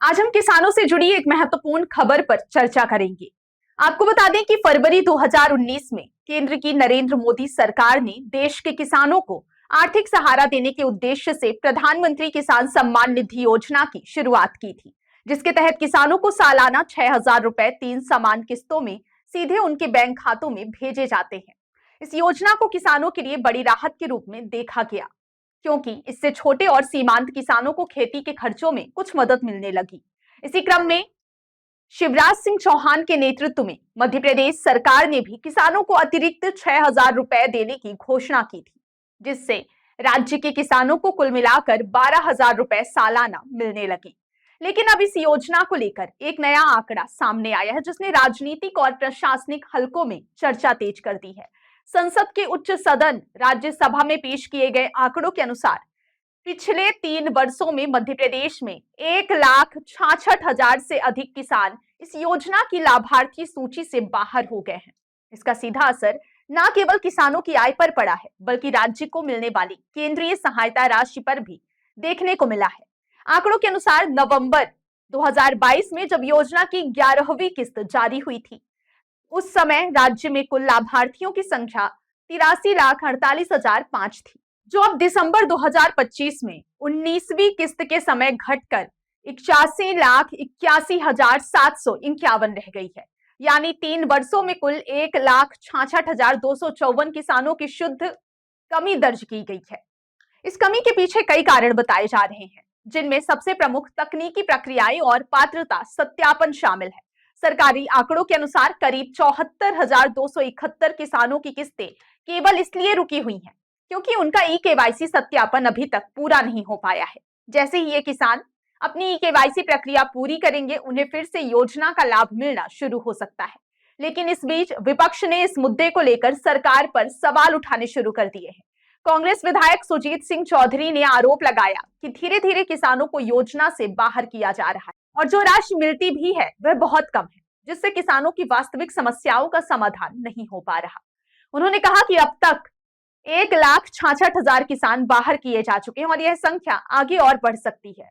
आज हम किसानों से जुड़ी एक महत्वपूर्ण खबर पर चर्चा करेंगे। आपको बता दें कि फरवरी 2019 में केंद्र की नरेंद्र मोदी सरकार ने देश के किसानों को आर्थिक सहारा देने के उद्देश्य से प्रधानमंत्री किसान सम्मान निधि योजना की शुरुआत की थी, जिसके तहत किसानों को सालाना 6,000 रुपए 3 समान किस्तों में सीधे उनके बैंक खातों में भेजे जाते हैं। इस योजना को किसानों के लिए बड़ी राहत के रूप में देखा गया, क्योंकि इससे छोटे और सीमांत किसानों को खेती के खर्चों में कुछ मदद मिलने लगी। इसी क्रम में शिवराज सिंह चौहान के नेतृत्व में मध्य प्रदेश सरकार ने भी किसानों को अतिरिक्त 6,000 रुपए देने की घोषणा की थी, जिससे राज्य के किसानों को कुल मिलाकर 12,000 रुपए सालाना मिलने लगे। लेकिन अब इस योजना को लेकर एक नया आंकड़ा सामने आया है, जिसने राजनीतिक और प्रशासनिक हलकों में चर्चा तेज कर दी है। संसद के उच्च सदन राज्यसभा में पेश किए गए आंकड़ों के अनुसार पिछले 3 वर्षों में मध्य प्रदेश में 1,66,000 से अधिक किसान इस योजना की लाभार्थी सूची से बाहर हो गए हैं। इसका सीधा असर न केवल किसानों की आय पर पड़ा है, बल्कि राज्य को मिलने वाली केंद्रीय सहायता राशि पर भी देखने को मिला है। आंकड़ों के अनुसार नवंबर 2022 में जब योजना की 11वीं किस्त जारी हुई थी, उस समय राज्य में कुल लाभार्थियों की संख्या 83,48,005 थी, जो अब दिसंबर 2025 में 19वीं किस्त के समय घटकर 81,81,751 रह गई है। यानी 3 वर्षों में कुल 1,66,254 किसानों की शुद्ध कमी दर्ज की गई है। इस कमी के पीछे कई कारण बताए जा रहे हैं, जिनमें सबसे प्रमुख तकनीकी प्रक्रियाएं और पात्रता सत्यापन शामिल है। सरकारी आंकड़ों के अनुसार करीब 74,271 किसानों की किस्तें केवल इसलिए रुकी हुई हैं क्योंकि उनका ई-केवाईसी सत्यापन अभी तक पूरा नहीं हो पाया है। जैसे ही ये किसान अपनी ई-केवाईसी प्रक्रिया पूरी करेंगे, उन्हें फिर से योजना का लाभ मिलना शुरू हो सकता है। लेकिन इस बीच विपक्ष ने इस मुद्दे को लेकर सरकार पर सवाल उठाने शुरू कर दिए हैं। कांग्रेस विधायक सुजीत सिंह चौधरी ने आरोप लगाया कि धीरे धीरे किसानों को योजना से बाहर किया जा रहा है और जो राशि मिलती भी है वह बहुत कम है, जिससे किसानों की वास्तविक समस्याओं का समाधान नहीं हो पा रहा। उन्होंने कहा कि अब तक 1,66,000 किसान बाहर किए जा चुके हैं और यह संख्या आगे और बढ़ सकती है।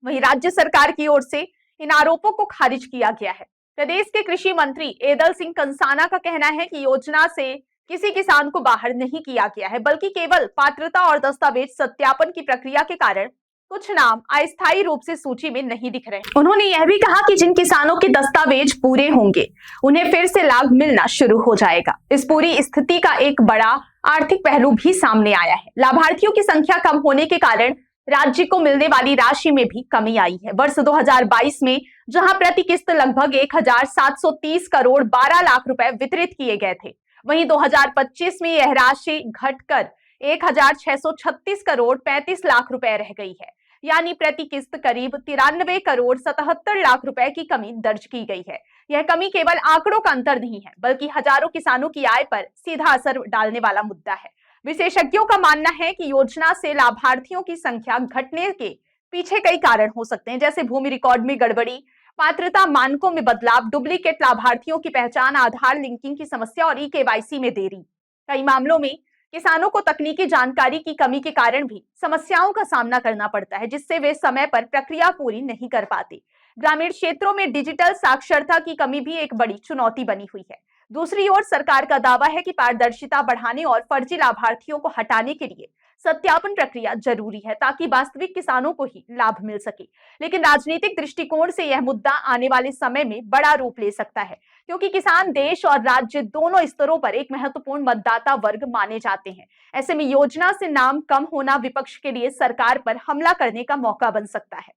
वहीं राज्य सरकार की ओर से इन आरोपों को खारिज किया गया है। प्रदेश के कृषि मंत्री एदल सिंह कंसाना का कहना है कि योजना से किसी किसान को बाहर नहीं किया गया है, बल्कि केवल पात्रता और दस्तावेज सत्यापन की प्रक्रिया के कारण कुछ नाम अस्थायी रूप से सूची में नहीं दिख रहे। उन्होंने यह भी कहा कि जिन किसानों के दस्तावेज पूरे होंगे, उन्हें फिर से लाभ मिलना शुरू हो जाएगा। इस पूरी स्थिति का एक बड़ा आर्थिक पहलू भी सामने आया है। लाभार्थियों की संख्या कम होने के कारण राज्य को मिलने वाली राशि में भी कमी आई है। वर्ष 2022 में जहां प्रति किस्त लगभग 1,730 करोड़ 12 लाख रुपए वितरित किए गए थे, वहीं 2025 में यह राशि घटकर 1,636 करोड़ 35 लाख रुपए रह गई है। यानी प्रति किस्त करीब 93 करोड़ 77 लाख रुपए की कमी दर्ज की गई है। यह कमी केवल आंकड़ों का अंतर नहीं है, बल्कि हजारों किसानों की आय पर सीधा असर डालने वाला मुद्दा है। विशेषज्ञों का मानना है कि योजना से लाभार्थियों की संख्या घटने के पीछे कई कारण हो सकते हैं, जैसे भूमि रिकॉर्ड में गड़बड़ी, पात्रता मानकों में बदलाव, डुप्लीकेट लाभार्थियों की पहचान, आधार लिंकिंग की समस्या और ई-केवाईसी में देरी। कई मामलों में किसानों को तकनीकी जानकारी की कमी के कारण भी समस्याओं का सामना करना पड़ता है, जिससे वे समय पर प्रक्रिया पूरी नहीं कर पाते। ग्रामीण क्षेत्रों में डिजिटल साक्षरता की कमी भी एक बड़ी चुनौती बनी हुई है। दूसरी ओर सरकार का दावा है कि पारदर्शिता बढ़ाने और फर्जी लाभार्थियों को हटाने के लिए सत्यापन प्रक्रिया जरूरी है, ताकि वास्तविक किसानों को ही लाभ मिल सके। लेकिन राजनीतिक दृष्टिकोण से यह मुद्दा आने वाले समय में बड़ा रूप ले सकता है, क्योंकि किसान देश और राज्य दोनों स्तरों पर एक महत्वपूर्ण मतदाता वर्ग माने जाते हैं। ऐसे में योजना से नाम कम होना विपक्ष के लिए सरकार पर हमला करने का मौका बन सकता है।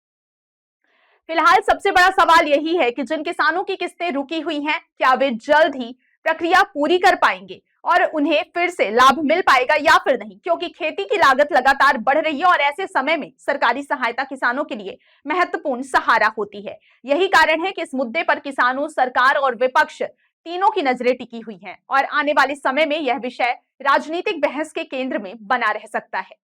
फिलहाल सबसे बड़ा सवाल यही है कि जिन किसानों की किस्तें रुकी हुई हैं, क्या वे जल्द ही प्रक्रिया पूरी कर पाएंगे और उन्हें फिर से लाभ मिल पाएगा या फिर नहीं, क्योंकि खेती की लागत लगातार बढ़ रही है और ऐसे समय में सरकारी सहायता किसानों के लिए महत्वपूर्ण सहारा होती है। यही कारण है कि इस मुद्दे पर किसानों, सरकार और विपक्ष तीनों की नजरें टिकी हुई हैं और आने वाले समय में यह विषय राजनीतिक बहस के केंद्र में बना रह सकता है।